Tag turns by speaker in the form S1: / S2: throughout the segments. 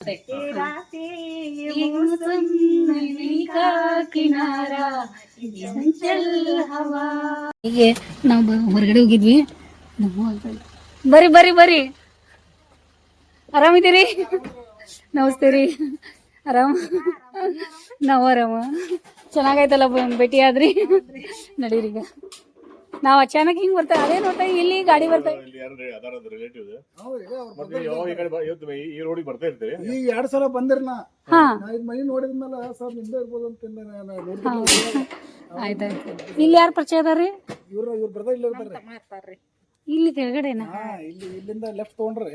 S1: ಹೀಗೆ ನಾವು ಹೊರಗಡೆ ಹೋಗಿದ್ವಿ. ಬರ್ರಿ ಬರ್ರಿ ಬರ್ರಿ, ಆರಾಮಿದ್ದೀರಿ? ನಮಸ್ತೆ ರೀ. ಆರಾಮ? ನಾವು ಆರಾಮ. ಚೆನ್ನಾಗೈತಲ್ಲ ಭೇಟಿ ಆದ್ರಿ. ನಡೀರಿ ಈಗ ನಾವು ಅಚಾನಕ್ ಹಿಂಗ್ ಬರ್ತಾರೆ ಅದೇ ನೋಡ್ತಾ ಇಲ್ಲಿ ಗಾಡಿ ಬರ್ತಾ
S2: ಈಗ 2 ಸಲ ಬಂದಿರಲ್ಲ. ಮನಿ ನೋಡಿದ್ಮೇಲೆ ಸರ್ ನಿಂದ ಇರ್ಬೋದು ಅಂತ
S1: ಆಯ್ತಾಯ್ತು. ಇಲ್ಲಿ ಯಾರು ಪರಿಚಯ ಅದಾರ್ರಿ?
S2: ಇವ್ರ ಬರ್ತಾ ಇಲ್ಲ ಇರ್ತಾರ್ರಿ
S1: ಇಲ್ಲಿ ಕೆಳಗಡೆನಾ?
S2: ಇಲ್ಲಿಂದ ಲೆಫ್ಟ್ ತಗೊಂಡ್ರೆ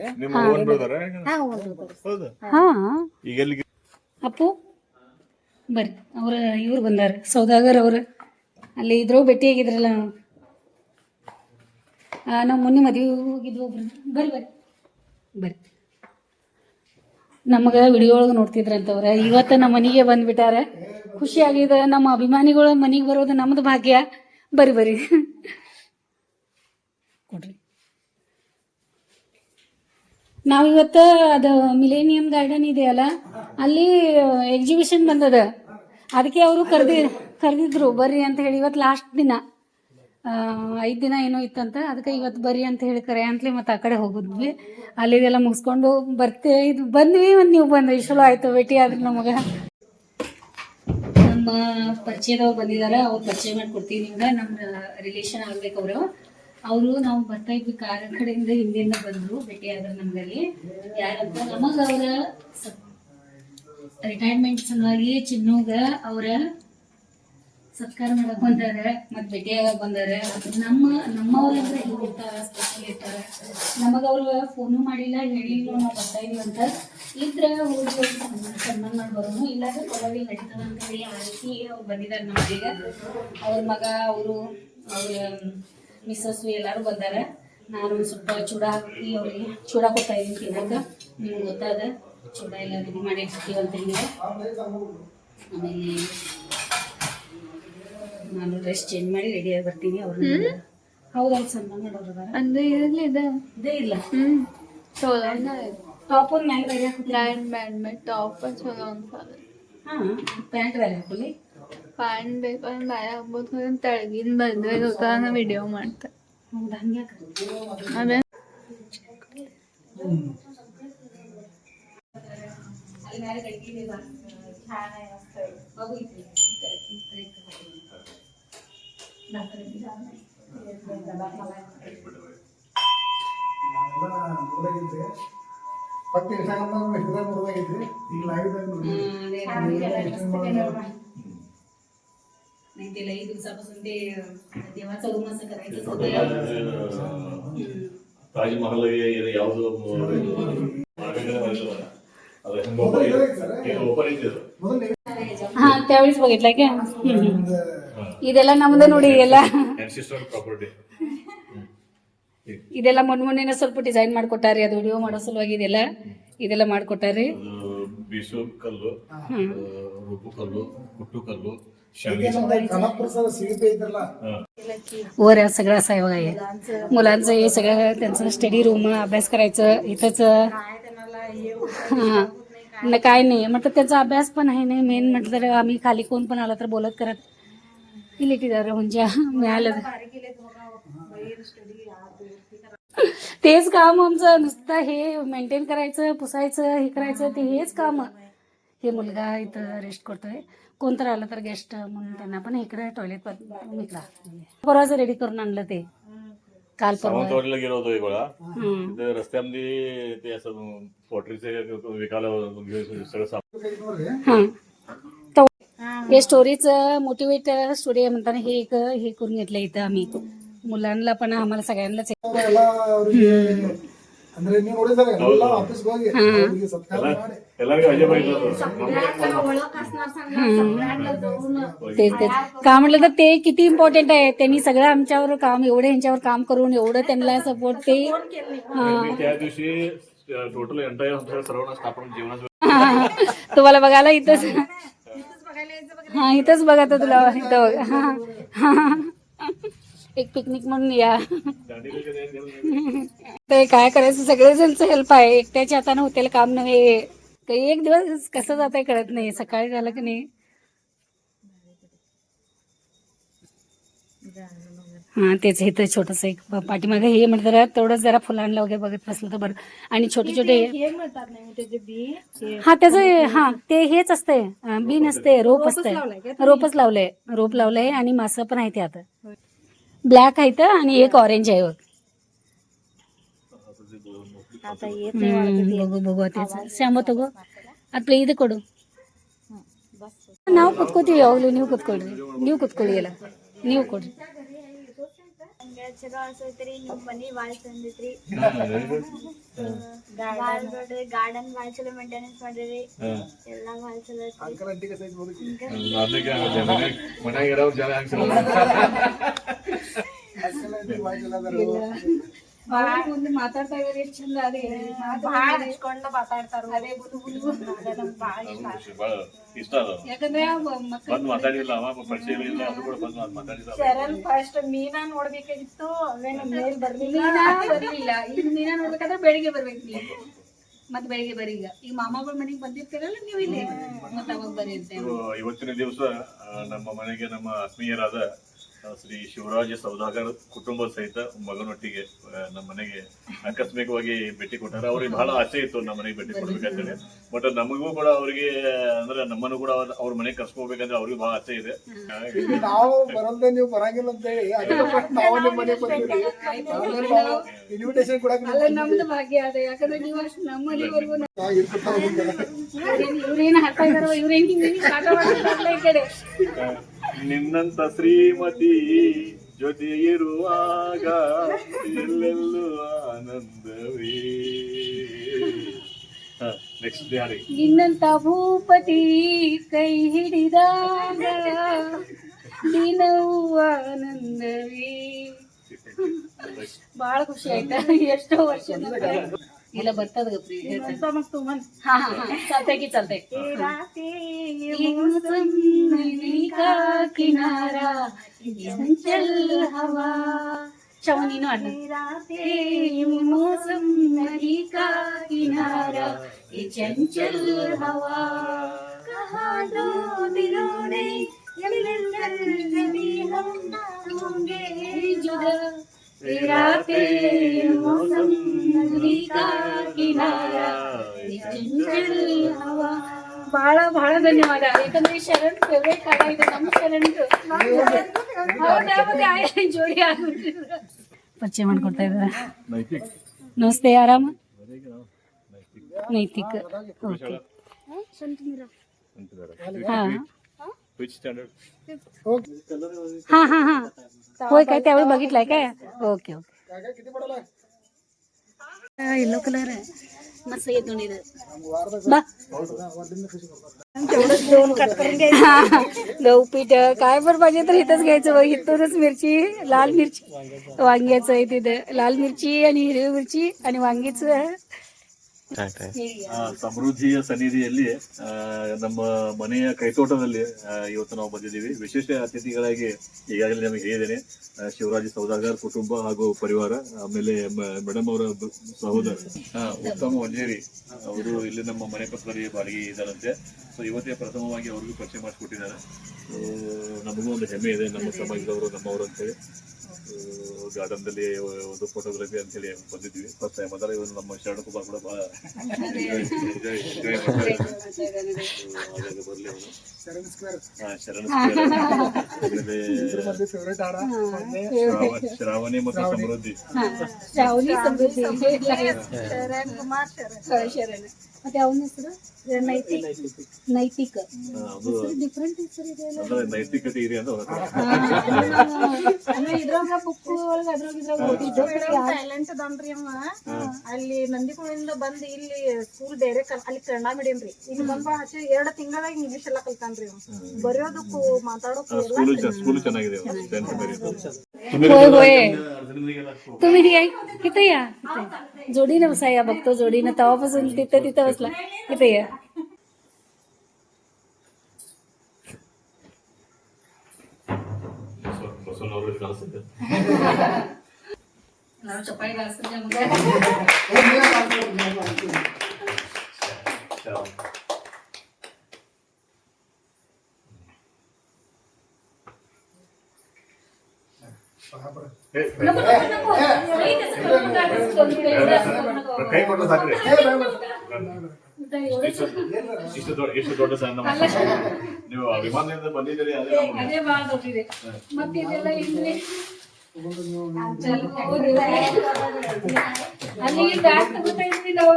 S1: ಅಪ್ಪು ಬರ್ರಿ. ಇವ್ರು ಬಂದಾರ ಸೌದಾಗರ್ ಅವ್ರು. ಅಲ್ಲಿ ಇದ್ರೂ ಭೇಟಿ ಆಗಿದ್ರಲ್ಲ ನಾವು ಮೊನ್ನೆ ಮದುವೆ ಹೋಗಿದ್ವಿ ಒಬ್ರು. ಬರ್ರಿ ಬರ್ರಿ ಬರ್ರಿ. ನಮಗೆ ವಿಡಿಯೋ ಒಳಗೆ ನೋಡ್ತಿದ್ರಂತವ್ರೆ. ಇವತ್ತು ನಮ್ಮ ಮನೆಗೆ ಬಂದ್ಬಿಟ್ಟಾರೆ. ಖುಷಿ ಆಗಿದೆ. ನಮ್ಮ ಅಭಿಮಾನಿಗಳ ಮನೆಗೆ ಬರೋದು ನಮ್ದು ಭಾಗ್ಯ. ಬರ್ರಿ ಬರ್ರಿ ಕೊಡ್ರಿ. ನಾವಿವತ್ತು ಅದು ಮಿಲೇನಿಯಂ ಗಾರ್ಡನ್ ಇದೆಯಲ್ಲ ಅಲ್ಲಿ ಎಕ್ಸಿಬಿಷನ್ ಬಂದದ. ಅದಕ್ಕೆ ಅವರು ಕರೆದಿದ್ರು ಬರ್ರಿ ಅಂತ ಹೇಳಿ. ಇವತ್ತು ಲಾಸ್ಟ್ ದಿನ, 5 ದಿನ ಏನೋ ಇತ್ತಂತ. ಅದಕ್ಕೆ ಇವತ್ತು ಬರ್ರಿ ಅಂತ ಹೇಳಿ ಕರೆ ಅಂತಲೇ ಮತ್ತೆ ಆ ಕಡೆ ಹೋಗಿದ್ವಿ. ಅಲ್ಲಿದೆಲ್ಲ ಮುಗಿಸ್ಕೊಂಡು ಬಂದ್ವಿ. ಮತ್ತು ನೀವು ಬಂದ್ರಿ, ಚಲೋ ಆಯಿತು ಭೇಟಿ ಆದ್ರೆ. ನಮಗೆ ನಮ್ಮ ಪರಿಚಯದವ್ರು ಬಂದಿದ್ದಾರೆ. ಅವ್ರು ಪರಿಚಯ ಮಾಡಿಕೊಡ್ತೀವಿ ನಿಮ್ಗೆ. ನಮ್ಮ ರಿಲೇಷನ್ ಆಗ್ಬೇಕು ಅವರು. ನಾವು ಬರ್ತಾ ಇದ್ವಿ ಕಾರ್ ಕಡೆಯಿಂದ, ಹಿಂದಿಂದ ಬಂದರು ಭೇಟಿ ಆದ್ರೆ ನಮಗಲ್ಲಿ. ಯಾರಂತ ನಮಗೆ ಅವರ ರಿಟೈರ್ಮೆಂಟ್ ಸಲುವಾಗಿ ಚಿನ್ನೋಗ ಅವರ ಸತ್ಕಾರ ಮಾಡಕ್ ಬಂದಾರ, ಮತ್ತೆ ಭೇಟಿಯಾಗಕ್ಕೆ ಬಂದಾರ. ನಮ್ಮವ್ರಂದ್ರೆ ಇರ್ತಾರ, ಸ್ಪೆಷಲ್ ಇರ್ತಾರ. ನಮಗೆ ಅವ್ರು ಫೋನು ಮಾಡಿಲ್ಲ, ಹೇಳಿಲ್ಲ ನಾವು ಬರ್ತಾ ಇದೀವಿ ಅಂತ. ಇದ್ರೆ ಹೋಗಿ ಸನ್ಮಾನ ಮಾಡಿ ಬರೋನು, ಇಲ್ಲಾಂದ್ರೆ ಕೊಡವಿ ನಡೀತದ ಅಂತ ಹೇಳಿ ಆ ರೀತಿ ಅವ್ರು ಬಂದಿದ್ದಾರೆ ನಮ್ಮ ಮನೆಗೆ. ಅವ್ರ ಮಗ, ಅವ್ರ ಮಿಸ್ಸಸ್ಸು ಎಲ್ಲರೂ ಬಂದಾರ. ನಾನು ಸ್ವಲ್ಪ ಚೂಡ ಹಾಕಿ ಅವ್ರಿಗೆ ಚೂಡ ಕೊಡ್ತಾ ಇದ್ದೀನಿ ತಿನ್ನಕ್ಕೆ. ನಿಮ್ಗೆ ಗೊತ್ತಾದ ಚೂಡ ಎಲ್ಲ ರೆಡಿ ಮಾಡಿ ಇಟ್ಟಿರ್ತೀವಿ ಅಂತ ಹೇಳಿ. ಆಮೇಲೆ ನಾನು ಡ್ರೆಸ್ ಚೇಂಜ್ ಮಾಡಿ ರೆಡಿ ಆಗಿ ಬರ್ತೀನಿ. ಅವ್ರನ್ನ ಹೌದೌದು ಸನ್ಮಾನ ಮಾಡೋರು
S3: ಅಂದ್ರೆ
S1: ಇದೇ ಇಲ್ಲ. ಟಾಪ್ ಒಂದು ಮ್ಯಾಲೆ ಬೇರೆ
S3: ಬ್ಯಾಂಡ್ ಟಾಪ್ ಚಲೋ ಅನ್ಸಲ್ಲ.
S1: ಪ್ಯಾಂಟ್ ಬೇರೆ ಹಾಕೊಳ್ಳಿ.
S3: ಪ್ಯಾಂಟ್ ಬೇಕಂದ್ರೆ ಬೇರೆ ಹಾಕ್ಬೋದು. ತೆಳಗಿನ ಮದ್ವೆ ಹೋದಾಗ ವಿಡಿಯೋ ಮಾಡ್ತಾರೆ.
S1: ಹೌದಾ? ಹಂಗೆ
S3: ಅದೇ
S4: ತಾಜ್ಮಹಲ್ ಯಾವುದು
S1: त्यावेळेस बघितलं की ಇದೆಲ್ಲ ನಮ್ದು ನೋಡಿ. ಇದೆಲ್ಲ ಮೊನ್ನೆ ಸ್ವಲ್ಪ ಡಿಸೈನ್ ಮಾಡ್ಕೊಟ್ಟಾರಿ. ಅದು ವಿಡಿಯೋ ಮಾಡೋ ಸಲುವಾಗಿ ಇದೆಲ್ಲ ಮಾಡ್ಕೊಟ್ಟಾರಿ.
S4: ಬೀಸು ಕಲ್ಲು, ರುಬ್ಬು ಕಲ್ಲು, कुट्टू कल्लू,
S1: वर सगळं असं आहे बघा. हे मुलांचं हे सगळं त्यांचं स्टडी रूम, अभ्यास करायचं इथंच. हां काय नाही म्हटलं त्याचा अभ्यास पण आहे. नाही मेन म्हटलं तर आम्ही खाली कोण पण आला तर बोलत करत इलेक्ट्रिक म्हणजे मिळालं तेच काम आमचं. नुसतं हे मेंटेन करायचं, पुसायचं, हे करायचं, ते हेच काम. हे मुलगा इथं रेस्ट करतोय. कोणतर आलं तर गेस्ट म्हणून त्यांना पण इकडे टॉयलेट इकडं परवाच रेडी करून आणलं. ते काल
S4: सावंतवाडीला गेलो होतो एक वेळा. रस्त्यामध्ये ते असं पोट्रीचे विकायला सगळं.
S1: हे स्टोरीचं मोटिवेट स्टोरी म्हणताना हे करून घेतलं इथं आम्ही. मुलांना पण आम्हाला सगळ्यांनाच.
S2: ಅಂದ್ರೆ ನೀವು ನೋಡಿದ್ರೆ ಎಲ್ಲ ಆಫೀಸ್ಗೆ ಹೋಗಿ ಅವರಿಗೆ ಸತ್ಕಾರ ಮಾಡಿ
S4: ಎಲ್ಲರಿಗೂ ಅಜೆ ಬೈದ್ರು.
S1: तेच का म्हटलं तर ते किती इम्पॉर्टंट आहे. त्यांनी सगळं आमच्यावर काम, एवढं यांच्यावर काम करून एवढं त्यांना सपोर्ट. ते
S4: त्या दिवशी टोटल एंटायर सर्वांना आपण जेवणाचं
S1: तुम्हाला बघायला इथंच. हा इथंच बघा तर तुला इथं बघा. एक पिकनिक म्हणून या. ते काय करायचं सगळेजणचं हेल्प आहे. एकट्याच्या हाताने होतेल काम नव्हे. एक दिवस कसं जात आहे कळत नाही. सकाळी झालं की नाही. हां तेच हे तर छोटंसं एक पाठीमागे हे म्हणतात तेवढंच जरा फुलांना वगैरे बघत बसलं तर बरं. आणि छोटे छोटे हा त्याचं हा ते हेच असतंय बी नसते रोप असतंय. रोपच लावलंय. रोप लावलंय आणि मासं पण आहे ते आता ब्लॅक आहे तर आणि एक ऑरेंज आहे बघ. बघू बघू तेच श्याम होतो गो आपलं ಇದು ಕೊಡು ನಾವು ಕುತ್ಕೋತೀವಿ ಯಾವಾಗಲೂ ನೀವು ಕುತ್ಕೊಳ್ಳಿ ಎಲ್ಲ ನೀವು ಕೊಡ್ರಿ.
S3: ಚಲೋ ಅನ್ಸೈತ್ರಿ ನಿಮ್ ಮನಿ ಬಾಳ ಚಂದೈತ್ರಿ. ಗಾರ್ಡನ್ ಬಾಳ ಚಲೋ ಮೇಂಟೆನೆನ್ಸ್ ಮಾಡಿರಿ. ಎಲ್ಲಾ ಬಾಳ ಚಲೋ ಐತ್ರಿ.
S1: ಮುಂದೆ ಮಾತಾಡ್ತಾ ಇದ್ದಾರೆ ಎಷ್ಟು ಚಂದ ಅದೇ
S3: ಭಾಳ ಹಚ್ಕೊಂಡು ಮಾತಾಡ್ತಾರ.
S1: ಅದೇ ಬುಲು ಬುಲು
S3: ಭಾಳ ಇಷ್ಟ.
S4: ಇಷ್ಟ ಅದ
S1: ಯಾಕಂದ್ರೆ
S4: ಬಂದ್ ಮಾತಾಡಿಲ್ಲ ಅವ ಪರಿಚಯ ಇಲ್ಲ ಅದು ಕೂಡ ಬಂದ್ ಮಾತಾಡಿಲ್ಲ.
S3: ಶರಣ್ ಫಸ್ಟ್ ಮೀನಾ ನೋಡ್ಬೇಕಾಗಿತ್ತು ಅವೇನು ಮೇಲ್ ಬರ್ಲಿಲ್ಲ.
S1: ಈಗ ಮೀನಾ ನೋಡ್ಬೇಕಾದ್ರೆ ಬೆಳಿಗ್ಗೆ ಬರ್ಬೇಕು ನೀವು. ಮತ್ತೆ ಬೆಳಿಗ್ಗೆ ಬರ್ರಿ. ಈಗ ಮಾಮಾಗಳ ಮನೆಗೆ ಬಂದಿರ್ತೀರಲ್ಲ ನೀವು ಇಲ್ಲಿ ಮತ್ತೆ ಅವಾಗ ಬರ್ರಿ ಅಂತ.
S4: ಇವತ್ತಿನ ದಿವಸ ನಮ್ಮ ಮನೆಗೆ ನಮ್ಮ ಆತ್ಮೀಯರಾದ ಶ್ರೀ ಶಿವರಾಜ ಸೌದಾಗರ್ ಕುಟುಂಬ ಸಹಿತ ಮಗನೊಟ್ಟಿಗೆ ನಮ್ಮ ಮನೆಗೆ ಆಕಸ್ಮಿಕವಾಗಿ ಭೇಟಿ ಕೊಟ್ಟಾರೆ. ಅವ್ರಿಗೆ ಬಹಳ ಆಸೆ ಇತ್ತು ನಮ್ಮ ಮನೆಗೆ ಭೇಟಿ ಕೊಡ್ಬೇಕಂತೇಳಿ. ಬಟ್ ನಮಗೂ ಕೂಡ ಅವ್ರಿಗೆ ಅಂದ್ರೆ ನಮ್ಮನ್ನು ಕೂಡ ಅವ್ರ ಮನೆಗೆ ಕರ್ಸ್ಕೋಬೇಕಂದ್ರೆ ಅವ್ರಿಗೂ ಬಹಳ ಆಸೆ ಇದೆ.
S2: ನಾವು ಬರಲ್ದೆ ನೀವು ಬರಂಗಿಲ್ಲ ಅಂತ ಹೇಳಿ ನಾವು ನಿಮ್ಮ ಮನೆಗೆ ಬಂದಿವಿ. ಇನ್ವಿಟೇಷನ್ ಕೊಡಕ್ಕೆ
S1: ನಮ್ದು ಭಾಗ್ಯ ಅದ. ಯಾಕಂದ್ರೆ ನೀವು ಅಷ್ಟು ನಮ್ಮ ಮನೆವರೆಗೂ ಇವ್ರೇನು ಹಾಕ್ತಾ ಇದಾರ ಇವ್ರೇನು ಹಿಂಗೆ ಕಾಟ ಮಾಡ್ತಾರೆ ಈ ಕಡೆ.
S4: ನಿನ್ನಂತ ಶ್ರೀಮತಿ ಜೊತೆ ಇರುವಾಗ ಎಲ್ಲೆಲ್ಲೂ ಆನಂದವೇ. ನೆಕ್ಸ್ಟ್ ಯಾರಿ
S1: ನಿನ್ನಂತ ಭೂಪತಿ ಕೈ ಹಿಡಿದಾಗ ದಿನವೂ ಆನಂದವೇ. ಬಾಳ ಖುಷಿ ಆಯ್ತಾ. ಎಷ್ಟೋ ವರ್ಷ ಇಲ್ಲ ಬರ್ತದ ಗಪ್ರಿ ಹಾ चालतंय की चालतंय. का किनारा चंचल हवा चवनीनो मौसम नदी का किनारा ये चंचल हवा कहाँ दो दिलों ने कभी हम होंगे जुदा तेरा मौसम नदी का किनारा ये चंचल हवा. ಬಹಳ ಬಹಳ ಧನ್ಯವಾದ. ಯಾಕಂದ್ರೆ ಶರಣ್ ಫೇವ್ರೇಟ್ ಹಾಡ ಇದೆ ನಮ್ಮ ಶರಣ್ ಜೋಡಿ ಆಗ್ಬಿಟ್ಟಿದ್ರು. ಪರಿಚಯ ಮಾಡ್ಕೊಡ್ತಾ ಇದ್ದಾರೆ. ನಮಸ್ತೆ ಆರಾಮ ನೈತಿಕ್ ಓಕೆ हा हा हा होय काय त्यावेळी बघितलाय काय. ओके ओके
S2: किती पडला
S1: येलो कलर आहे मस्त येतो ಇದು बा उपीट काय पण पाहिजे तर इथंच घ्यायचं बघ. इथूनच मिरची लाल मिरची वांग्याचं आहे तिथं लाल मिरची आणि हिरवी मिरची आणि वांगीचं
S4: ಸಮೃದ್ಧಿಯ ಸನ್ನಿಧಿಯಲ್ಲಿ ನಮ್ಮ ಮನೆಯ ಕೈತೋಟದಲ್ಲಿ ಇವತ್ತು ನಾವು ಬಂದಿದ್ದೀವಿ. ವಿಶೇಷ ಅತಿಥಿಗಳಾಗಿ ಈಗಾಗಲೇ ನಮಗೆ ಹೇಳಿದ್ದೇನೆ ಶಿವರಾಜ ಸೌದಾಗರ್ ಕುಟುಂಬ ಹಾಗೂ ಪರಿವಾರ. ಆಮೇಲೆ ಮೇಡಮ್ ಅವರ ಸಹೋದರ ಉತ್ತಮ ವಂಜೇರಿ ಅವರು ಇಲ್ಲಿ ನಮ್ಮ ಮನೆ ಪಕ್ಕದಲ್ಲಿ ಬಾಡಿಗೆ ಇದ್ದಾರಂತೆ. ಸೊ ಇವತ್ತೇ ಪ್ರಥಮವಾಗಿ ಅವ್ರಿಗೂ ಪರಿಚಯ ಮಾಡಿಕೊಟ್ಟಿದ್ದಾರೆ. ನಮಗೂ ಒಂದು ಹೆಮ್ಮೆ ಇದೆ ನಮ್ಮ ಸಮಾಜದವರು ನಮ್ಮವರು ಅಂತೇಳಿ. ಗಾರ್ಡನ್ದಲ್ಲಿ ಒಂದು ಫೋಟೋಗ್ರಫಿ ಅಂತೇಳಿ ಬಂದಿದ್ವಿ ಫಸ್ಟ್ ಟೈಮ್. ಅದರ ಇವರು ನಮ್ಮ ಶರಣ ಕುಮಾರ್ ಕೂಡ ಬಹಳ ಬರಲಿ ಅವರು ಶರಣ ಶ್ರಾವಣಿ ಮತ್ತು ಸಮೃದ್ಧಿ
S3: ಶರಣ್ ಕುಮಾರ್ ಶರಣ್
S1: ಮತ್ತೆ ಅವನ ಹೆಸರು ನೈತಿಕ ಡಿಫ್ರೆಂಟ್ ಹೆಸರು ಇದೆ.
S4: ನೈತಿಕತೆ ಇದೆ ಅಂತ
S3: ಇದ್ರಾಗ ಬುಕ್ ಒಳಗ ಅದ್ರಾಗ ಸೈಲೆಂಟ್ ಅದನ್ರಿ ಅವ. ಅಲ್ಲಿ ನಂದಿಕೋಳಿಂದ ಬಂದ್ ಇಲ್ಲಿ ಸ್ಕೂಲ್ ಬೇರೆ ಅಲ್ಲಿ ಕನ್ನಡ ಮೀಡಿಯಂ ರೀ. ಇಲ್ಲಿ ಬಂದ್ ಹಚ್ಚಿ 2 ತಿಂಗಳಾಗ ಇಂಗ್ಲಿಷ್ ಎಲ್ಲ ಕಲ್ತಾನ್ರಿ ಅವ. ಬರೆಯೋದಕ್ಕೂ ಮಾತಾಡೋಕ್ಕೂ
S4: स्कूल ಚೆನ್ನಾಗಿದೆ.
S1: होय होय तुम्ही इथं या जोडीनं बसा या बघतो जोडीनं तेव्हापासून तिथं बसला इथं या. चपाई
S4: ಕೈ ಕೊಟ್ಟು ಸಾಕ್ರಿ. ಇಷ್ಟು ದೊಡ್ಡ ಸಣ್ಣ ನೀವು ಅಭಿಮಾನದಿಂದ ಬಂದಿದ್ದೀರಿ.
S1: ಅದೇ ಬಾಳ ದೊಡ್ಡಿದೆ. ಮತ್ತೆ ಇದೆಲ್ಲ ಇಲ್ಲಿ ಅಲ್ಲಿಗೆ ಬ್ಯಾಗ್ ತಗೋತಾ ಇದ್ವಿ ನಾವು.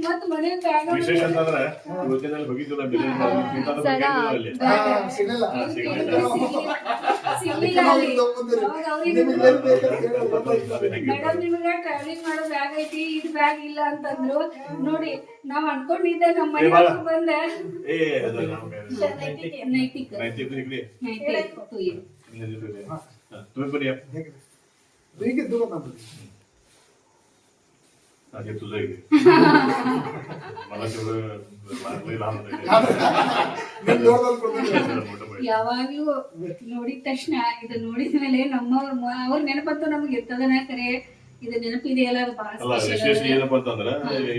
S1: ಮತ್ ಮನೆ ಬ್ಯಾಗ್
S4: ವಿಶೇಷ ಅಂತಂದ್ರೆ ಇವತ್ತಿನಲ್ಲಿ ಹೋಗಿದ್ದಿಲ್ಲ ಅಲ್ಲಿ
S1: ಸಿಗ್ಲಿಲ್ಲ ಅಲ್ಲಿ. ಮೇಡಮ್ ನಿಮ್ಗೆ ಟ್ರಾವೆಲಿಂಗ್ ಮಾಡೋ ಬ್ಯಾಗ್ ಐತಿ, ಇದು ಬ್ಯಾಗ್ ಇಲ್ಲ ಅಂತಂದ್ರು. ನೋಡಿ ನಾವ್ ಅನ್ಕೊಂಡಿದ್ದೆ ನಮ್ಮ ಮನೆ ಬಂದ ನೈತಿಕ
S4: आगे तुझं मला
S1: ಯಾವಾಗ್ಲೂ ನೋಡಿದ ತಕ್ಷಣ ಇದು ನೋಡಿದ್ಮೇಲೆ ನಮ್ಮವ್ರ ಅವ್ರ ನೆನಪಂತೂ ನಮ್ಗೆ ಇರ್ತದನ ಕರೆ. ಇದು ನೆನಪಿದೆಯಲ್ಲ ಅದು ಬಹಳ
S4: ಸ್ಪೆಷಲ್. ಏನಪ್ಪಾ ಅಂತಂದ್ರೆ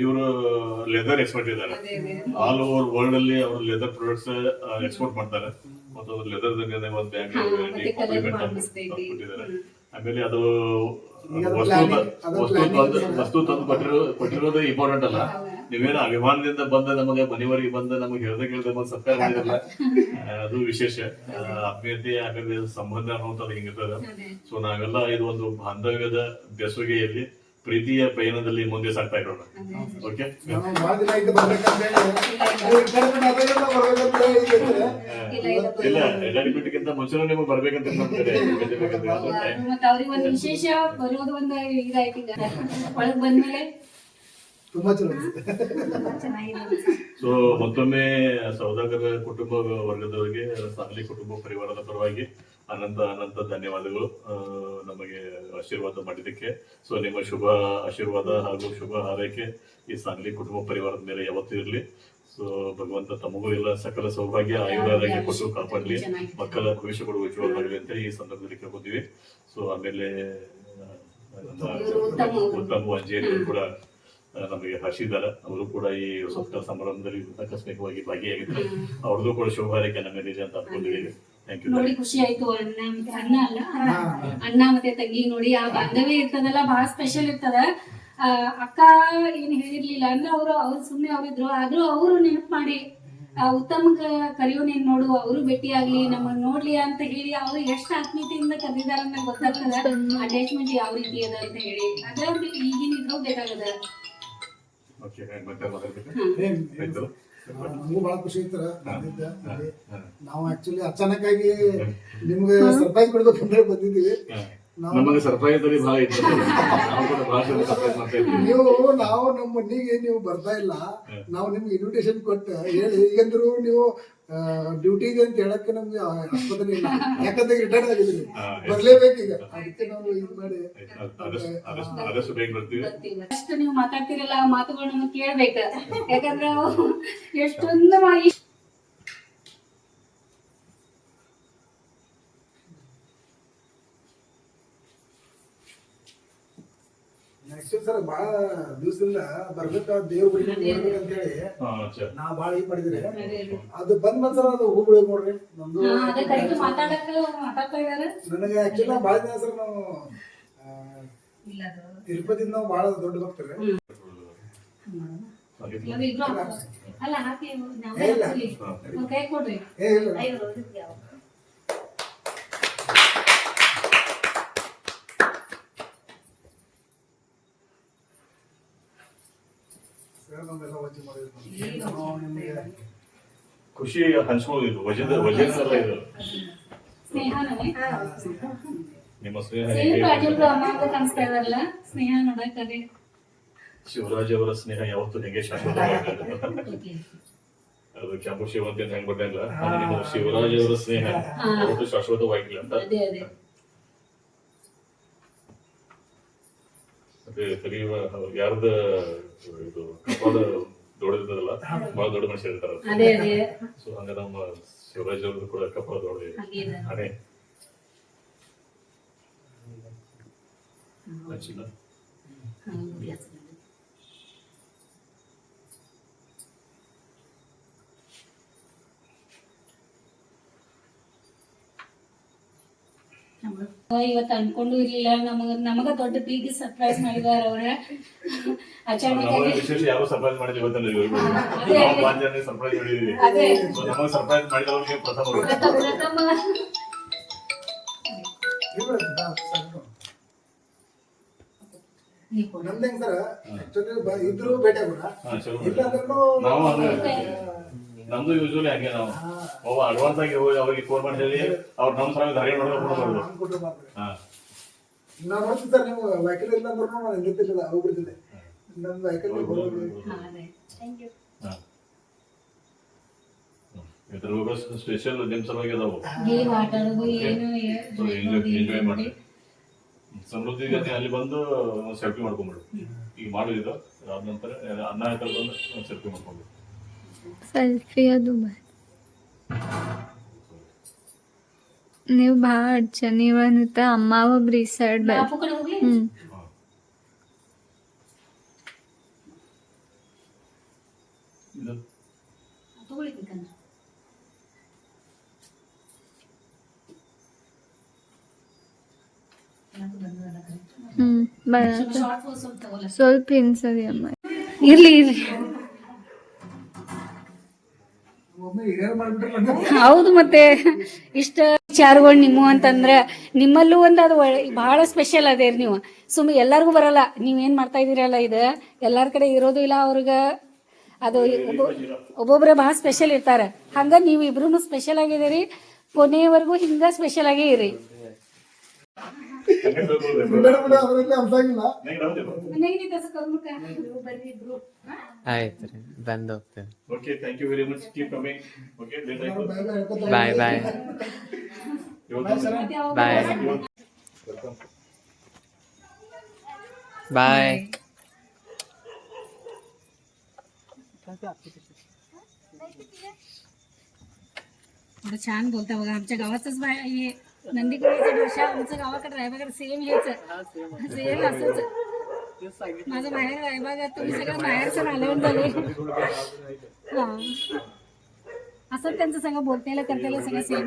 S4: ಇವರು ಲೆದರ್ ಎಕ್ಸ್ಪರ್ಟ್ ಇದ್ದಾರೆ. ಆಲ್ ಓವರ್ ವರ್ಲ್ಡ್ ಅಲ್ಲಿ ಅವರು ಲೆದರ್ ಪ್ರಾಡಕ್ಟ್ಸ್ ಎಕ್ಸ್ಪೋರ್ಟ್ ಮಾಡ್ತಾರೆ. ಮತ್ತು ಲೆದರ್ ಒಂದು ಬ್ಯಾಗ್ ಕೊಟ್ಟಿದ್ದಾರೆ. ಆಮೇಲೆ ಅದು ವಸ್ತು ತಂದು ಕೊಟ್ಟಿರೋದು ಇಂಪಾರ್ಟೆಂಟ್ ಅಲ್ಲ. ನೀವೇನು ಅಭಿಮಾನದಿಂದ ಬಂದ ನಮಗೆ ಮನೆಯವರೆಗೆ ಬಂದ ನಮಗೆ ಹೇಳ್ದೆ ಬಂದು ಸತ್ಕಾರ ಮಾಡಿರಲ್ಲ, ಅದು ವಿಶೇಷ. ಆತ್ಮೀಯತೆ ಆಮೇಲೆ ಸಂಬಂಧ ಅನ್ನೋದು ಹಿಂಗಿರ್ತದ. ಸೊ ನಾವೆಲ್ಲ ಇದು ಒಂದು ಬಾಂಧವ್ಯದ ಬೆಸುಗೆಯಲ್ಲಿ ಪ್ರೀತಿಯ ಪಯಣದಲ್ಲಿ ಮುಂದೆ ಸಾಗ್ತಾ ಇರೋಣ. ಓಕೆ, ಇಲ್ಲ ಎಂಟರ್ಟೈನ್ಮೆಂಟ್ಗಿಂತ ಮುಂಚೆ ನಿಮಗೆ ಬರ್ಬೇಕಂತ
S1: ಅವ್ರಿಗೆ ಒಂದು ವಿಶೇಷ ಬರೋದು ಒಂದು ಇದಾಯ್ತು. ಈಗ ಒಳಗ್ ಬಂದ್ಮೇಲೆ
S2: ತುಂಬಾ ಚಲೋ.
S4: ಸೊ ಮತ್ತೊಮ್ಮೆ ಸೌದಾಗರ ಕುಟುಂಬ ವರ್ಗದವರಿಗೆ, ಸಾಲಿ ಕುಟುಂಬ ಪರಿವಾರದ ಪರವಾಗಿ ಅನಂತ ಅನಂತ ಧನ್ಯವಾದಗಳು ನಮಗೆ ಆಶೀರ್ವಾದ ಮಾಡಿದ್ದಕ್ಕೆ. ಸೊ ನಿಮ್ಮ ಶುಭ ಆಶೀರ್ವಾದ ಹಾಗೂ ಶುಭ ಹಾರೈಕೆ ಈ ಸಾಂಗ್ಲಿ ಕುಟುಂಬ ಪರಿವಾರದ ಮೇಲೆ ಯಾವತ್ತೂ ಇರಲಿ. ಸೊ ಭಗವಂತ ತಮಗೂ ಎಲ್ಲ ಸಕಲ ಸೌಭಾಗ್ಯ ಆಯುರ್ವೇದಾಗಿ ಕೊಟ್ಟು ಕಾಪಾಡಲಿ, ಮಕ್ಕಳ ಭವಿಷ್ಯಗಳು ಉಜ್ವಲವಾಗಲಿ ಅಂತ ಈ ಸಂದರ್ಭದಲ್ಲಿ ಕೇಳ್ಕೊತೀವಿ. ಸೊ ಆಮೇಲೆ ಉತ್ತಮ ಅಂಜೇರಿ ಕೂಡ ನಮಗೆ ಹರ್ಷಿದ್ದಾರೆ. ಅವರು ಕೂಡ ಈ ಸತ್ಕಾರ ಸಮಾರಂಭದಲ್ಲಿ ಆಕಸ್ಮಿಕವಾಗಿ ಭಾಗಿಯಾಗಿದ್ದಾರೆ. ಅವ್ರದ್ದು ಕೂಡ ಶುಭ ಹಾರೈಕೆ ನಮ್ಮಲ್ಲಿದೆ ಅಂತ ಅನ್ಕೊಂಡಿದ್ದೀವಿ.
S1: ನೋಡಿ ಖುಷಿ ಆಯ್ತು. ಅಣ್ಣ ಅಲ್ಲ ಅಣ್ಣ ಮತ್ತೆ ತಂಗಿ ನೋಡಿ ಆ ಬಾಂಧವ್ಯ ಇರ್ತದಲ್ಲ ಬಹಳ ಸ್ಪೆಷಲ್ ಇರ್ತದ. ಅಕ್ಕ ಏನ್ ಹೇಳಿರ್ಲಿಲ್ಲ ಅಂದ್ರೆ ಅವ್ರು ಸುಮ್ನೆ ಅವ್ರಿದ್ರು, ಆದ್ರೂ ಅವರು ನೆನಪು ಮಾಡಿ ಉತ್ತಮ ಕರೆಯೋ ನೀನ್ ನೋಡು, ಅವರು ಭೇಟಿ ಆಗ್ಲಿ, ನಮ್ಮನ್ನ ನೋಡ್ಲಿ ಅಂತ ಹೇಳಿ ಅವ್ರು ಎಷ್ಟು ಆತ್ಮೀಯತೆಯಿಂದ ಕರೆದಿದಾರ ಅಂತ ಗೊತ್ತಾಗ್ತದ. ಅಟ್ಯಾಚ್ಮೆಂಟ್ ಯಾವ ರೀತಿ ಅದ ಅಂತ ಹೇಳಿ ಅದ್ರ ಈಗಿನ ಇದ್ರು ಬೇಕಾಗದ.
S2: ನಮಗೂ ಬಹಳ ಖುಷಿ ಇರ್ತಾರ. ನಾವು ಆಕ್ಚುಲಿ ಅಚಾನಕ್ ಆಗಿ ನಿಮ್ಗೆ ಸರ್ಪ್ರೈಸ್ ಕೊಡ್ಬೇಕು ಅಂದ್ರೆ ಬಂದಿದ್ದೀವಿ.
S4: ನಮಗೆ ಸರ್ಪ್ರೈಸ್ ಬಹಳ ಇತ್ತು.
S2: ನಾವು ನಮ್ಮ ಮನೆಗೆ ನೀವು ಬರ್ತಾ ಇಲ್ಲ, ನಾವು ನಿಮ್ಗೆ ಇನ್ವಿಟೇಷನ್ ಕೊಟ್ಟು ಹೇಳಿ ಈಗಂದ್ರು ನೀವು ಡ್ಯೂಟಿಗೆ ಅಂತ ಹೇಳಕ್ಕೆ ನಮ್ಗೆ ಆಸ್ಪತ್ರೆ ಇಲ್ಲ, ಯಾಕಂದ್ರೆ ರಿಟೈರ್ಡ್ ಆಗಿದ್ದೀವಿ, ಬರ್ಲೇಬೇಕೀಗ. ಅದಕ್ಕೆ ನಾವು ಇದು ಮಾಡಿ
S1: ಅಷ್ಟು ನೀವು ಮಾತಾಡ್ತಿರಲ್ಲ ಆ ಮಾತುಗಳು ನಮಗೆ ಕೇಳ್ಬೇಕ. ಯಾಕಂದ್ರೆ ಎಷ್ಟೊಂದು
S2: ಆಕ್ಚುಲಿ ಸರ್ ಬಹಳ ದಿವಸದಿಂದ ಬರ್ಬೇಕ ದೇವ್ರ ಬರ್ಬೇಕಂತ ಹೇಳಿ ನಾ ಬಾಳ ಇದು ಮಾಡಿದ್ರೆ ಅದು ಬಂದ್ ಸರ್ ಅದು ಹೂಗಳು ನೋಡ್ರಿ ನಮ್ದು. ನನಗೆ ಆಕ್ಚುಲಿ ಬಾಳ ದಿನ ಸರ್ ನಾವು ತಿರುಪತಿಯಿಂದ ನಾವು ಬಹಳ ದೊಡ್ಡ ಭಕ್ತರು.
S4: ಖುಷಿ ಹಂಚ್ಕೊಳ್ಳೋದು ವಜನ ಎಲ್ಲ ಇದು ನಿಮ್ಮ ಸ್ನೇಹ. ಶಿವರಾಜ್ ಅವರ ಸ್ನೇಹ ಯಾವತ್ತೂ ಹೆಂಗೆ ಶಾಶ್ವತವಾಗಿಲ್ಲ. ಅದು ಕೆಂಪು ಶಿವಂತ ಹೆಂಗ್ ಗೊತ್ತಿಲ್ಲ, ನಿಮ್ಮ ಶಿವರಾಜ್ ಅವರ ಸ್ನೇಹ ಯಾವತ್ತೂ ಶಾಶ್ವತವಾಗಿಲ್ಲ ಅಂತ. ಅದೇ ಕಲಿಯುವ ಯಾರ್ದ ಇದು ಕಪಾಲ ದೊಡ್ಡದಿದ್ದಲ್ಲ, ಬಹಳ ದೊಡ್ಡ ಮನುಷ್ಯ ಇರ್ತಾರ. ಸೊ ಹಂಗ ನಮ್ಮ ಶಿವರಾಜ್ ಅವ್ರದ್ದು ಕೂಡ ಕಪಾಲ ದೊಡ್ಡದಿದೆ. ಹಣೆ ಹಚ್ಚಿಲ್ಲ.
S1: ಇವತ್ತು ಅನ್ಕೊಂಡು ಇರ್ಲಿಲ್ಲ, ನಮಗ ದೊಡ್ಡ ಬಿಗ್ ಸರ್ಪ್ರೈಸ್ ಮಾಡಿದಾರ ಅವ್ರ ಅಚಾನಕ್
S4: ನಮಗೆ ವಿಶೇಷ ಯಾರು ಸರ್ಪ್ರೈಸ್ ಮಾಡಿದ್ವಿ ಗೊತ್ತಿಲ್ಲ ಇವ್ರಿಗೆ. ನಾವು 5 ಜನ ಸರ್ಪ್ರೈಸ್ ಮಾಡಿದೀವಿ.
S1: ಅದೇ
S4: ಸೊ ನಮಗೆ ಸರ್ಪ್ರೈಸ್ ಮಾಡಿದವ್ರಿಗೆ ಪ್ರಥಮರು.
S1: ಪ್ರಥಮ
S2: ನಮ್ದು ಹೆಂಗ್ ಸರ್ ಆಕ್ಚುಲಿ ಇದ್ರು ಭೇಟಿ ಆಗೋಣ
S4: ಹಾ, ಚಲೋ
S2: ಇಲ್ಲ ಅಂದ್ರೂ
S4: ನಾವು ಹಂಗೆ ನಮ್ದು ಯೂಶುವಲಿ ಹಂಗೆ ನಾವು ಅಡ್ವಾನ್ಸ್ ಆಗಿ ಹೋಗಿ ಅವ್ರಿಗೆ ಫೋನ್ ಮಾಡಿ ಹೇಳಿ ಅವ್ರು ನಮ್ಮ ಸಲ ಧಾರೆ ನೋಡೋದು ಮಾಡೋದು.
S2: ಅನ್ಕೊಟ್ರೆ ಮಾತ್ರ
S4: ಹಾ
S2: ನಾವು ನೋಡ್ತೀವಿ ಸರ್, ನೀವು ವೆಹಿಕಲ್ ಇಲ್ಲ ಅಂದ್ರೂ ನಾನು ನಿಂತಿರ್ಲಿಲ್ಲ ಹೋಗ್ಬಿಡ್ತಿದ್ದೆ. ನಮ್ಮ ವೆಹಿಕಲ್
S1: ಅದೇ
S4: ಹಾ ಇದ್ರೊಳಗ ಸ್ಪೆಷಲ್ ನಿಮ್ಮ ಸಲುವಾಗಿ ಅದಾವು.
S1: ಗೇಮ್ ಆಟ ಆಡೋದು ಏನು
S4: ಸೊ ಎಂಜಾಯ್ ಮಾಡಿ ಸಮೃದ್ಧಿ ಜೊತೆ ಅಲ್ಲಿ ಬಂದು ಸೆಲ್ಫಿ ಮಾಡ್ಕೊಂಡ್ಬಿಡು. ಈಗ ಮಾಡೋದಿದ್ದು ಅದಾದ ನಂತರ ಅನ್ನ ಹಾಕಲ್ ಬಂದು ಸೆಲ್ಫಿ ಮಾಡ್ಕೊಂಡು
S5: ಸೆಲ್ಫಿ ಅದು ನೀವು ಭಾಳ ಅಡ್ಚನ್ ಇವತ್ತ ಅಮ್ಮ ಒಬ್ರು ಈ ಸೈಡ್
S1: ಬಾಪು ಕಡೆ ಹೋಗ್ಲಿ
S4: ಇದು
S1: ತಗೊಳ್ಬೇಕಂದ್ರೆ ಶಾರ್ಟ್ ಸ್ವಲ್ಪ ತಗೊಳ್ಳ
S5: ಸ್ವಲ್ಪ ಹಿಂಸದಿ ಅಮ್ಮ.
S1: ಇರ್ಲಿ ಇರ್ಲಿ.
S2: ಒಮ್ಮೆ ಹಿರಿಯರು ಮಾಡ್ಬಿಟ್ರೆ
S1: ಹೌದು, ಮತ್ತೆ ಇಷ್ಟ ವಿಚಾರಗಳು ನಿಮ್ಮ ಅಂತಂದ್ರ ನಿಮ್ಮಲ್ಲೂ ಒಂದು ಅದು ಬಹಳ ಸ್ಪೆಷಲ್ ಅದೇರಿ. ನೀವು ಸುಮ್ಮನೆ ಎಲ್ಲರಿಗೂ ಬರಲ್ಲ, ನೀವೇನ್ ಮಾಡ್ತಾ ಇದೀರಲ್ಲ ಇದು ಎಲ್ಲಾರ ಕಡೆ ಇರೋದು ಇಲ್ಲ. ಅವ್ರಿಗೆ ಅದು ಒಬ್ಬೊಬ್ರೆ ಬಹಳ ಸ್ಪೆಷಲ್ ಇರ್ತಾರೆ. ಹಂಗ ನೀವು ಇಬ್ರು ಸ್ಪೆಷಲ್ ಆಗಿದ್ದೀರಿ, ಕೊನೆಯವರೆಗೂ ಹಿಂಗ ಸ್ಪೆಷಲ್ ಆಗೇ ಇರಿ.
S2: ಅದರಲ್ಲಿ ಅನ್ಸಾಗಿಲ್ಲ.
S6: ಆಯ್ತು ರೀ, ಬಂದು ಹೋಗ್ತೇವೆ.
S4: Okay, thank you very much. Keep coming. Okay, late ಆಯ್ತು.
S6: Bye bye bye bye.
S1: छान बोलता बघा. आमच्या गावातच हे नंदीकोळीची भाषा आमचं गावाकडे रायबागड सेम हेच सेम असंच. माझं बाहेर रायबागात तुम्ही सगळं बाहेरचं आल्यावर झाले. हा असं त्यांचं सगळं बोलतेला करतेला सगळं सेम.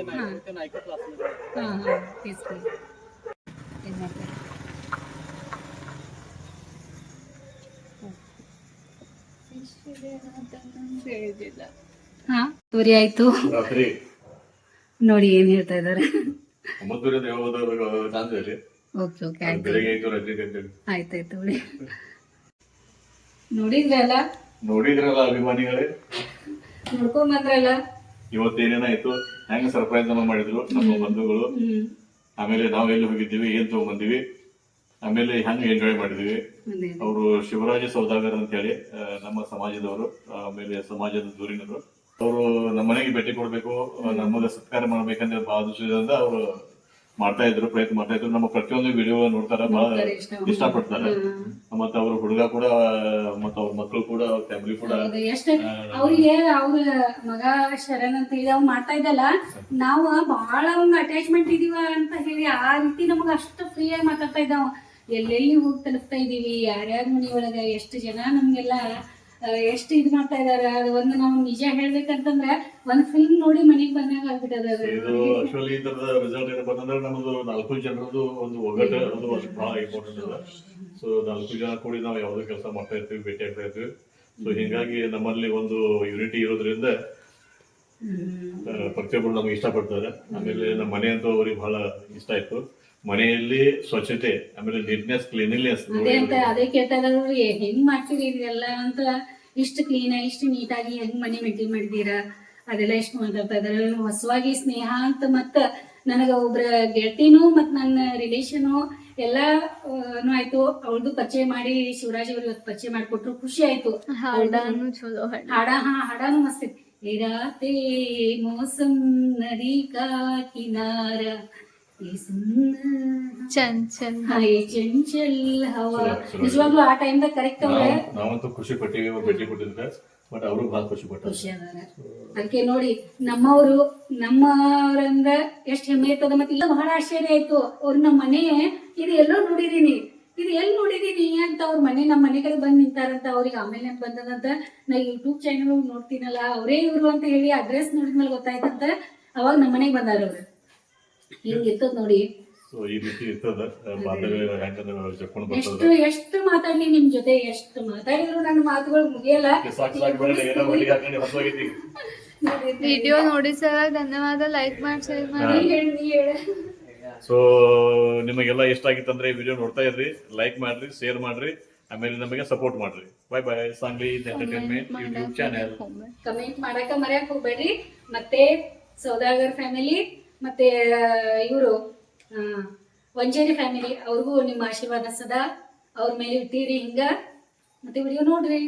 S1: हा हा हा तेच ಹಾ ತೋರಿ ಆಯ್ತು.
S4: ರಾತ್ರಿ
S1: ನೋಡಿ ಏನ್ ಹೇಳ್ತಾ ಇದಾರೆ.
S4: 9:00 ಯಾವಾಗ ಚಾನ್ಸ್ ಇದೆ.
S1: ಓಕೆ ಓಕೆ ಆಯ್ತು
S4: ಬೆಳಗ್ಗೆ ಆಯ್ತು ರಾತ್ರಿ ಅಂತೇಳಿ
S1: ಆಯ್ತಾಯ್ತು ನೋಡಿ. ನೋಡಿದ್ರಲ್ಲ
S4: ಅಭಿಮಾನಿಗಳೇ,
S1: ನೋಡ್ಕೊಂಡ್ ಬಂದ್ರಲ್ಲ.
S4: ಇವತ್ತೇನೇನಾಯ್ತು, ಹೆಂಗ ಸರ್ಪ್ರೈಸ್ ಅನ್ನ ಮಾಡಿದ್ರು ನಮ್ಮ ಬಂಧುಗಳು. ಆಮೇಲೆ ನಾವ್ ಎಲ್ಲಿ ಹೋಗಿದ್ದೀವಿ, ಏನ್ ತಗೊಂಡ್ಬಂದಿವಿ, ಆಮೇಲೆ ಹೆಂಗ್ ಎಂಜಾಯ್ ಮಾಡಿದ್ವಿ. ಅವರು ಶಿವರಾಜ ಸೌದಾಗರ್ ಅಂತ ಹೇಳಿ ನಮ್ಮ ಸಮಾಜದವರು, ಆಮೇಲೆ ಸಮಾಜದ ದೂರಿನವರು. ಅವರು ನಮ್ಮ ಮನೆಗೆ ಭೇಟಿ ಕೊಡ್ಬೇಕು, ನಮ್ಮದ ಸತ್ಕಾರ ಮಾಡ್ಬೇಕಂತ ಬಹಳ ದಿವಸದಿಂದ ಅವರು ಪ್ರಯತ್ನ ಮಾಡ್ತಾ ಇದ್ರು. ನಮ್ಮ ಪ್ರತಿಯೊಂದು ವಿಡಿಯೋ ನೋಡ್ತಾರ, ಬಹಳ ಇಷ್ಟಪಡ್ತಾರೆ. ಮತ್ತ ಅವ್ರ ಹುಡುಗ ಕೂಡ, ಮತ್ತ ಅವ್ರ ಮಕ್ಕಳು ಕೂಡ, ಅವ್ರ ಫ್ಯಾಮಿಲಿ ಕೂಡ.
S1: ಎಷ್ಟ ಅವ್ರಿಗೆ ಅವ್ರ ಮಗ ಶರಣ್ ಅಂತ ಹೇಳಿ ಅವ್ರು ಮಾಡ್ತಾ ಇದ್ದಲ್ಲ, ನಾವು ಬಹಳ ಅವ್ನ ಅಟ್ಯಾಚ್ಮೆಂಟ್ ಇದೀವ ಅಂತ ಹೇಳಿ ಆ ರೀತಿ ನಮಗ ಅಷ್ಟು ಫ್ರೀ ಆಗಿ ಮಾತಾಡ್ತಾ ಇದ್ದಾವ. ಎಲ್ಲೆಲ್ಲಿ ಹೋಗಿ ತಲುಪ್ತಾ ಇದೀವಿ, ಯಾರ್ಯಾರ ಮನಿ ಒಳಗ ಎಷ್ಟು ಜನ ನಮ್ಗೆಲ್ಲ ಎಷ್ಟು ಇದ್ ಮಾಡ್ತಾ ಇದಾರ. ಅದು ಒಂದು ನಾವು ನಿಜ ಹೇಳ್ಬೇಕಂತಂದ್ರ ಒಂದ್ ಫಿಲ್ಮ್ ನೋಡಿ ಮನೆಗ್ ಬಂದಾಗ ಆಗ್ಬಿಟ್ಟದ.
S4: ಇದು ಆಕ್ಚುಲಿ ಇದರದ ರಿಸಲ್ಟ್ ಏನಪ್ಪ ಅಂತಂದ್ರೆ, ನಮ್ದು 4 ಜನರದ್ದು ಒಂದು ಒಗ್ಗಟ್ಟು, ಅದು ಬಹಳ ಇಂಪಾರ್ಟೆಂಟ್ ಅದ. ಸೊ 4 ಜನ ಕೂಡಿ ನಾವು ಯಾವ್ದು ಕೆಲಸ ಮಾಡ್ತಾ ಇರ್ತೀವಿ, ಭೇಟಿ ಆಗ್ತಾ ಇರ್ತೀವಿ. ಸೊ ಹಿಂಗಾಗಿ ನಮ್ಮಲ್ಲಿ ಒಂದು ಯೂನಿಟಿ ಇರೋದ್ರಿಂದ ಪ್ರತಿಯೊಬ್ಬರು ನಮ್ಗೆ ಇಷ್ಟಪಡ್ತಾರೆ. ಆಮೇಲೆ ನಮ್ಮ ಮನೆ ಅಂತೂ ಅವ್ರಿಗೆ ಬಹಳ ಇಷ್ಟ ಆಯ್ತು. ಮನೆಯಲ್ಲಿ ಸ್ವಚ್ಛತೆ, ಆಮೇಲೆ ನೀಟ್ನೆಸ್, ಕ್ಲೀನ್ಲಿನೆಸ್.
S1: ಅದೇ ಕೇಳ್ತಾ ಇದ್ರು, ಹೆಂಗ್ ಮಾಡ್ತೀರಿ ಇದೆಲ್ಲ ಅಂತ. ಇಷ್ಟು ಕ್ಲೀನ್ ಆಗಿ ಇಷ್ಟು ನೀಟಾಗಿ ಹೆಂಗ್ ಮನೆ ಮೇಂಟೈನ್ ಮಾಡಿದೀರಾ, ಅದೆಲ್ಲ ಎಷ್ಟು ಮಾತಾಡ್ತಾ ಇದಾರೆ. ಹೊಸವಾಗಿ ಸ್ನೇಹ ಅಂತ ಮತ್ತ ನನಗ ಒಬ್ರ ಗೆಳತಿನೂ ಮತ್ ನನ್ನ ರಿಲೇಷನು ಎಲ್ಲಾನು ಆಯ್ತು. ಅವಳದು ಪರಿಚಯ ಮಾಡಿ ಶಿವರಾಜ್ ಅವ್ರಿಗೆ ಇವತ್ತು ಪರಿಚಯ ಮಾಡಿಕೊಟ್ರು, ಖುಷಿ ಆಯ್ತು.
S5: ಹಾಡಾನು ಚಲೋ
S1: ಹಾಡಾನು ಮಸ್ತ್ ಇತ್ತು. ಇರಾತೆ ಮೋಸಂ ನದಿ ಕಾ ಕಿನಾರ
S5: ಚಂಚಲ್
S1: ಚಂಚಲ್ ಹವಾ. ನಿಜವಾಗ್ಲೂ ಆ ಟೈಮ್ದಾಗ ಕರೆಕ್ಟ್ ಅವ್ರೆ.
S4: ನಾವಂತೂ ಖುಷಿ ಪಟ್ಟಿವಿ ಅವ್ರು ಭೇಟಿ ಕೊಟ್ಟಿದ್ರೆ, ಬಟ್ ಅವರು ಬಹಳ ಖುಷಿ ಪಟ್ಟಾರೆ.
S1: ಖುಷಿ ಅದಾರ. ಅದಕ್ಕೆ ನೋಡಿ ನಮ್ಮವ್ರಂದ್ರ ಎಷ್ಟ್ ಹೆಮ್ಮೆ ಇರ್ತದ. ಮತ್ತೆ ಇಲ್ಲ ಬಹಳ ಆಶ್ಚರ್ಯ ಆಯ್ತು. ಅವ್ರ ನಮ್ಮ ಮನೆ ಇದು ಎಲ್ಲೋ ನೋಡಿದೀನಿ, ಇದು ಎಲ್ಲಿ ನೋಡಿದೀನಿ ಅಂತ ಅವ್ರ ಮನೆ ನಮ್ಮ ಮನೆ ಕಡೆ ಬಂದ್ ನಿಂತಾರಂತ. ಅವ್ರಿಗೆ ಆಮೇಲೆ ನೆನ್ಪ್ ಬಂದದಂತ. ನಾ ಯೂಟ್ಯೂಬ್ ಚಾನಲ್ ನೋಡ್ತೀನಲ್ಲ, ಅವರೇ ಇವ್ರು ಅಂತ ಹೇಳಿ ಅಡ್ರೆಸ್ ನೋಡಿದ್ಮೇಲೆ ಗೊತ್ತಾಯ್ತಂತ. ಅವಾಗ ನಮ್ಮ ಮನೆಗೆ ಬಂದಾರ ಅವ್ರು. ಹಿಂಗ್ ಇರ್ತದ ನೋಡಿ.
S4: ಸೊ ಈ ರೀತಿ ಇರ್ತದ ಬಾಂಧವ್ಯ ಹೆಂಗಂದ್ರೆ ಜಪ್ಕೊಂಡು
S1: ಎಷ್ಟು
S4: ಬರ್ತದ.
S1: ಎಷ್ಟು ಮಾತಾಡ್ಲಿ ನಿಮ್ ಜೊತೆ, ಎಷ್ಟು ಮಾತಾಡಿದ್ರು ನನ್ನ ಮಾತುಗಳು ಮುಗಿಯಲ್ಲ.
S4: ಸಾಕು ಬೇಡ ಏನೋ ಒಟ್ಟಿಗೆ ಹಾಕೊಂಡು ಹೊಸೋಗೈತಿ.
S5: ವಿಡಿಯೋ ನೋಡಿ ಸರ್ ಧನ್ಯವಾದ. ಲೈಕ್ ಮಾಡಿ, ಶೇರ್ ಮಾಡಿ.
S1: ನೀ ಹೇಳ.
S4: ಸೊ ನಿಮಗೆಲ್ಲ ಇಷ್ಟ ಆಗಿತ್ತಂದ್ರೆ ವಿಡಿಯೋ ನೋಡ್ತಾ ಇರ್ರಿ, ಲೈಕ್ ಮಾಡ್ರಿ, ಶೇರ್ ಮಾಡ್ರಿ, ಆಮೇಲೆ ನಮಗೆ ಸಪೋರ್ಟ್ ಮಾಡ್ರಿ. Bye bye. Sangli entertainment YouTube channel.
S1: Comment ಮಾಡಕ ಮರ್ಯಾಕ್ ಹೋಗ್ಬೇಡ್ರಿ. ಮತ್ತೆ ಸೌದಾಗರ್ ಫ್ಯಾಮಿಲಿ ಮತ್ತೆ ಇವರು ವಂಜೇರಿ ಫ್ಯಾಮಿಲಿ ಅವ್ರಿಗೂ ನಿಮ್ಮ ಆಶೀರ್ವಾದ ಸದಾ ಅವ್ರ ಮೇಲೆ ಇಟ್ಟಿರಿ ಹಿಂಗ. ಮತ್ತೆ ವಿಡಿಯೋ ನೋಡ್ರಿ.